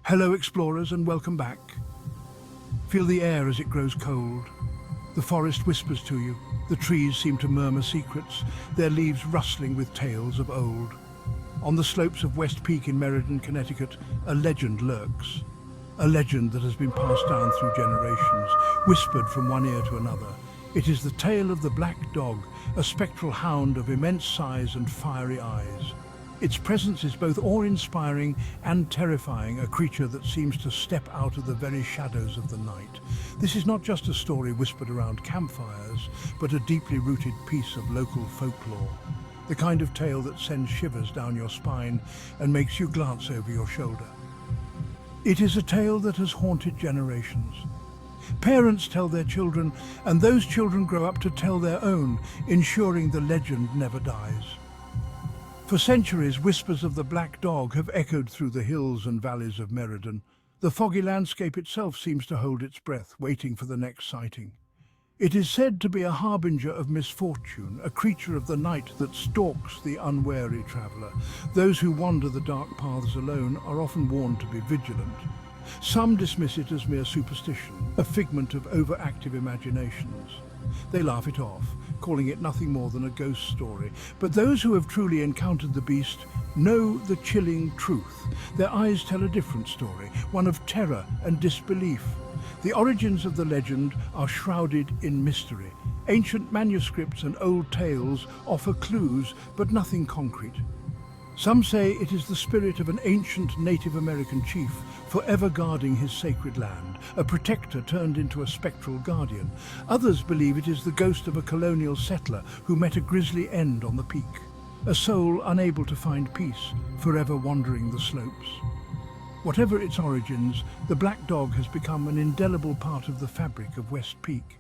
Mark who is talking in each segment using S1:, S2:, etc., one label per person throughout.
S1: Hello explorers and welcome back. Feel the air as it grows cold. The forest whispers to you. The trees seem to murmur secrets, their leaves rustling with tales of old. On the slopes of West Peak in Meriden, Connecticut, a legend lurks. A legend that has been passed down through generations, whispered from one ear to another. It is the tale of the black dog, a spectral hound of immense size and fiery eyes. Its presence is both awe-inspiring and terrifying, a creature that seems to step out of the very shadows of the night. This is not just a story whispered around campfires, but a deeply rooted piece of local folklore. The kind of tale that sends shivers down your spine and makes you glance over your shoulder. It is a tale that has haunted generations. Parents tell their children, and those children grow up to tell their own, ensuring the legend never dies. For centuries, whispers of the black dog have echoed through the hills and valleys of Meriden. The foggy landscape itself seems to hold its breath, waiting for the next sighting. It is said to be a harbinger of misfortune, a creature of the night that stalks the unwary traveller. Those who wander the dark paths alone are often warned to be vigilant. Some dismiss it as mere superstition, a figment of overactive imaginations. They laugh it off, calling it nothing more than a ghost story. But those who have truly encountered the beast know the chilling truth. Their eyes tell a different story, one of terror and disbelief. The origins of the legend are shrouded in mystery. Ancient manuscripts and old tales offer clues, but nothing concrete. Some say it is the spirit of an ancient Native American chief forever guarding his sacred land, a protector turned into a spectral guardian. Others believe it is the ghost of a colonial settler who met a grisly end on the peak, a soul unable to find peace, forever wandering the slopes. Whatever its origins, the black dog has become an indelible part of the fabric of West Peak.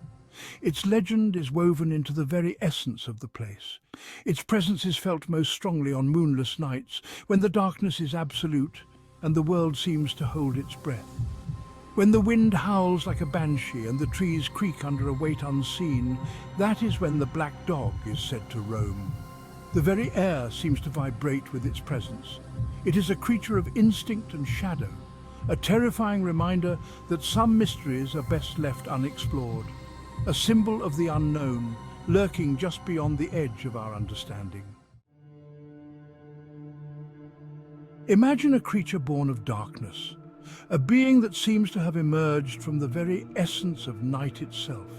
S1: Its legend is woven into the very essence of the place. Its presence is felt most strongly on moonless nights, when the darkness is absolute and the world seems to hold its breath. When the wind howls like a banshee and the trees creak under a weight unseen, that is when the black dog is said to roam. The very air seems to vibrate with its presence. It is a creature of instinct and shadow, a terrifying reminder that some mysteries are best left unexplored. A symbol of the unknown, lurking just beyond the edge of our understanding. Imagine a creature born of darkness, a being that seems to have emerged from the very essence of night itself.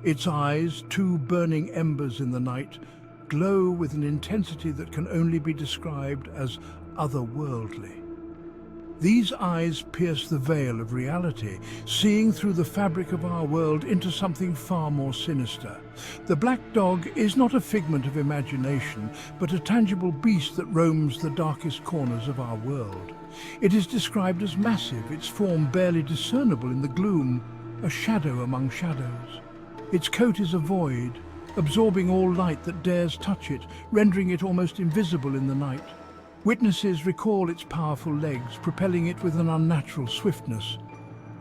S1: Its eyes, two burning embers in the night, glow with an intensity that can only be described as otherworldly. These eyes pierce the veil of reality, seeing through the fabric of our world into something far more sinister. The black dog is not a figment of imagination, but a tangible beast that roams the darkest corners of our world. It is described as massive, its form barely discernible in the gloom, a shadow among shadows. Its coat is a void, absorbing all light that dares touch it, rendering it almost invisible in the night. Witnesses recall its powerful legs, propelling it with an unnatural swiftness,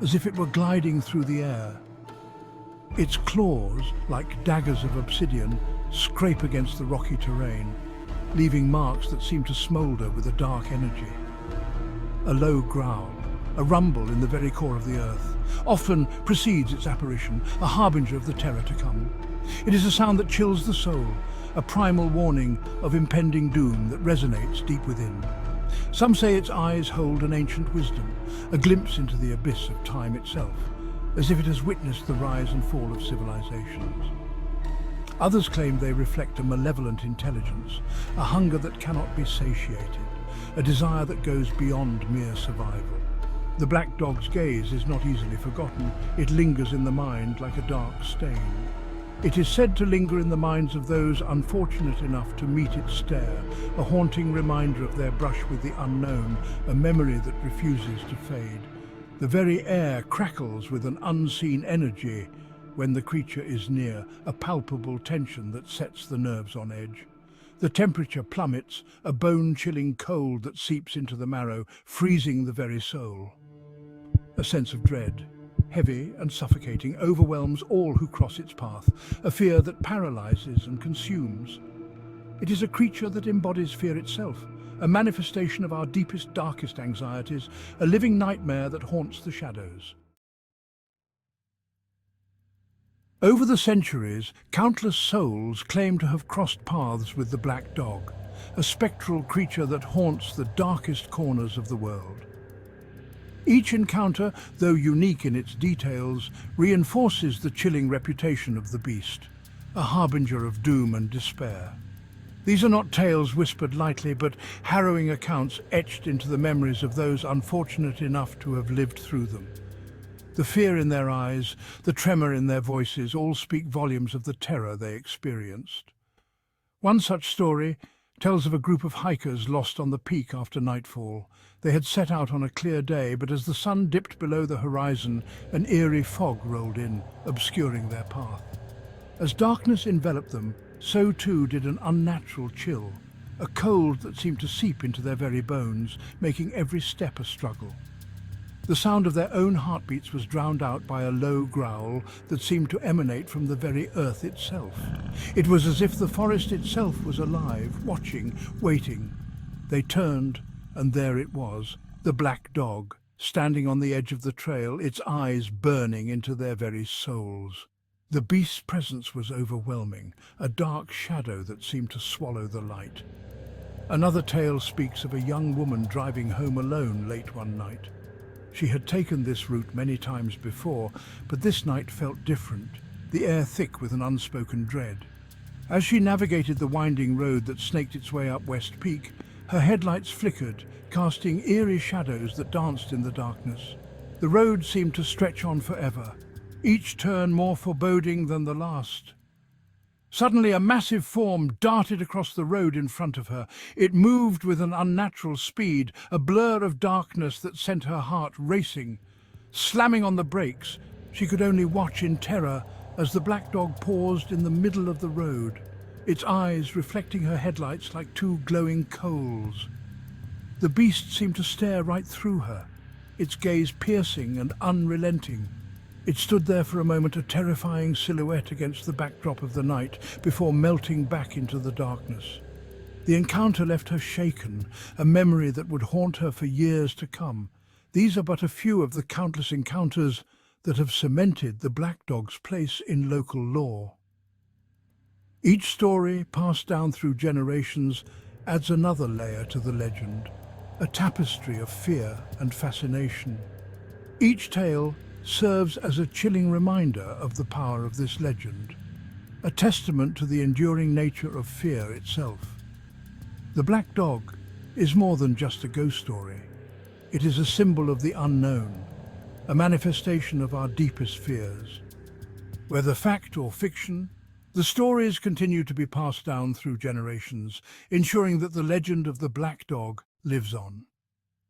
S1: as if it were gliding through the air. Its claws, like daggers of obsidian, scrape against the rocky terrain, leaving marks that seem to smoulder with a dark energy. A low growl, a rumble in the very core of the earth, often precedes its apparition, a harbinger of the terror to come. It is a sound that chills the soul, a primal warning of impending doom that resonates deep within. Some say its eyes hold an ancient wisdom, a glimpse into the abyss of time itself, as if it has witnessed the rise and fall of civilizations. Others claim they reflect a malevolent intelligence, a hunger that cannot be satiated, a desire that goes beyond mere survival. The black dog's gaze is not easily forgotten. It lingers in the mind like a dark stain. It is said to linger in the minds of those unfortunate enough to meet its stare, a haunting reminder of their brush with the unknown, a memory that refuses to fade. The very air crackles with an unseen energy when the creature is near, a palpable tension that sets the nerves on edge. The temperature plummets, a bone-chilling cold that seeps into the marrow, freezing the very soul. A sense of dread, heavy and suffocating, overwhelms all who cross its path, a fear that paralyzes and consumes. It is a creature that embodies fear itself, a manifestation of our deepest, darkest anxieties, a living nightmare that haunts the shadows. Over the centuries, countless souls claim to have crossed paths with the black dog, a spectral creature that haunts the darkest corners of the world. Each encounter, though unique in its details, reinforces the chilling reputation of the beast, a harbinger of doom and despair. These are not tales whispered lightly, but harrowing accounts etched into the memories of those unfortunate enough to have lived through them. The fear in their eyes, the tremor in their voices, all speak volumes of the terror they experienced. One such story tells of a group of hikers lost on the peak after nightfall. They had set out on a clear day, but as the sun dipped below the horizon, an eerie fog rolled in, obscuring their path. As darkness enveloped them, so too did an unnatural chill, a cold that seemed to seep into their very bones, making every step a struggle. The sound of their own heartbeats was drowned out by a low growl that seemed to emanate from the very earth itself. It was as if the forest itself was alive, watching, waiting. They turned, and there it was, the black dog, standing on the edge of the trail, its eyes burning into their very souls. The beast's presence was overwhelming, a dark shadow that seemed to swallow the light. Another tale speaks of a young woman driving home alone late one night. She had taken this route many times before, but this night felt different, the air thick with an unspoken dread. As she navigated the winding road that snaked its way up West Peak, her headlights flickered, casting eerie shadows that danced in the darkness. The road seemed to stretch on forever, each turn more foreboding than the last. Suddenly, a massive form darted across the road in front of her. It moved with an unnatural speed, a blur of darkness that sent her heart racing. Slamming on the brakes, she could only watch in terror as the black dog paused in the middle of the road, its eyes reflecting her headlights like two glowing coals. The beast seemed to stare right through her, its gaze piercing and unrelenting. It stood there for a moment, a terrifying silhouette against the backdrop of the night, before melting back into the darkness. The encounter left her shaken, a memory that would haunt her for years to come. These are but a few of the countless encounters that have cemented the black dog's place in local lore. Each story, passed down through generations, adds another layer to the legend, a tapestry of fear and fascination. Each tale serves as a chilling reminder of the power of this legend, a testament to the enduring nature of fear itself. The black dog is more than just a ghost story. It is a symbol of the unknown, a manifestation of our deepest fears. Whether fact or fiction, the stories continue to be passed down through generations, ensuring that the legend of the black dog lives on.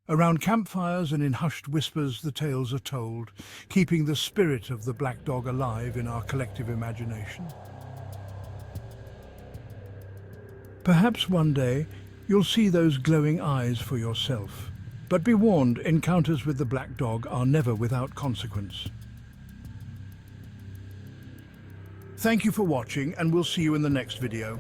S1: Around campfires and in hushed whispers, the tales are told, keeping the spirit of the black dog alive in our collective imagination. Perhaps one day you'll see those glowing eyes for yourself. But be warned, encounters with the black dog are never without consequence. Thank you for watching, and we'll see you in the next video.